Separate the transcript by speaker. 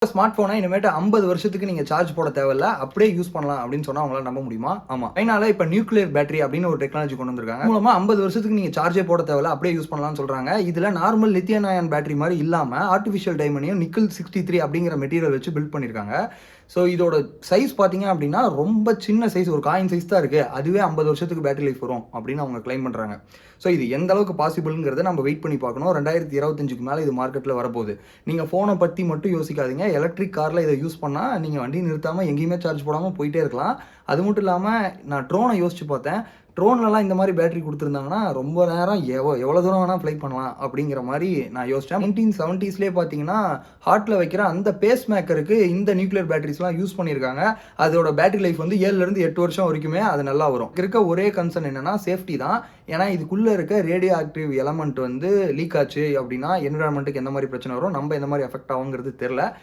Speaker 1: Smart போனை இனிமேட்டு 50 வருஷத்துக்கு நீங்க சார்ஜ் போட தேவையில்ல, அப்படியே யூஸ் பண்ணலாம் அப்படின்னு சொன்னா அவங்களால நம்ப முடியுமா? ஆமா. சைனால இப்ப நியூக்ளியர் பேட்டரி அப்படின்னு ஒரு டெக்னாலஜி கொண்டு வந்திருக்காங்க. மூலமா 50 வருஷத்துக்கு நீங்க சார்ஜே போட தேவையில்ல, அப்படியே யூஸ் பண்ணலாம்னு சொல்றாங்க. இதுல நார்மல் லித்தியம் அயான் பேட்டரி மாதிரி இல்லாம ஆர்டிஃபிஷியல் டைமண்டையும் நிக்கல் 63 அப்படிங்கிற மெட்டீரியல் வச்சு பில்ட் பண்ணிருக்காங்க. ஸோ இதோட சைஸ் பார்த்தீங்க அப்படின்னா ரொம்ப சின்ன சைஸ், ஒரு காயின் சைஸ் தான் இருக்கு. அதுவே 50 வருஷத்துக்கு பேட்டரி லைஃப் வரும் அப்படின்னு அவங்க கிளைம் பண்றாங்க. ஸோ இது எந்த அளவுக்கு பாசிபிள்ங்கிறத நம்ம வெயிட் பண்ணி பார்க்கணும். 2025க்கு மேலே இது மார்க்கெட்டில் வரப்போகுது. நீங்கள் ஃபோனை பற்றி மட்டும் யோசிக்காதீங்க. எலக்ட்ரிக் காரில் இதை யூஸ் பண்ணால் நீங்கள் வண்டி நிறுத்தாமல் எங்கேயுமே சார்ஜ் போடாமல் போயிட்டே இருக்கலாம். அது மட்டும் இல்லாமல் நான் ட்ரோனை யோசிச்சு பார்த்தேன். ட்ரோன்லலாம் இந்த மாதிரி பேட்டரி கொடுத்துருந்தாங்கன்னா ரொம்ப நேரம் எவ்வளோ தூரம் வேணால் ஃப்ளை பண்ணலாம் அப்படிங்கிற மாதிரி நான் யோசித்தேன். 1970ஸ்லேயே பார்த்தீங்கன்னா ஹார்ட்டில் வைக்கிற அந்த பேஸ் மேக்கருக்கு இந்த நியூக்ளியர் பேட்டரிஸ்லாம் யூஸ் பண்ணியிருக்காங்க. அதோட பேட்டரி லைஃப் வந்து 7லேருந்து 8 வருஷம் வரைக்குமே அது நல்லா வரும். இருக்க ஒரே கன்சர்ன் என்னன்னா சேஃப்டி தான். ஏன்னா இதுக்குள்ளே இருக்க ரேடியோ ஆக்டிவ் எலமெண்ட் வந்து லீக் ஆச்சு அப்படின்னா என்விரான்மெண்ட்டுக்கு எந்த மாதிரி பிரச்சனை வரும், நம்ம எந்த மாதிரி எஃபெக்ட் ஆகுங்கிறது தெரில.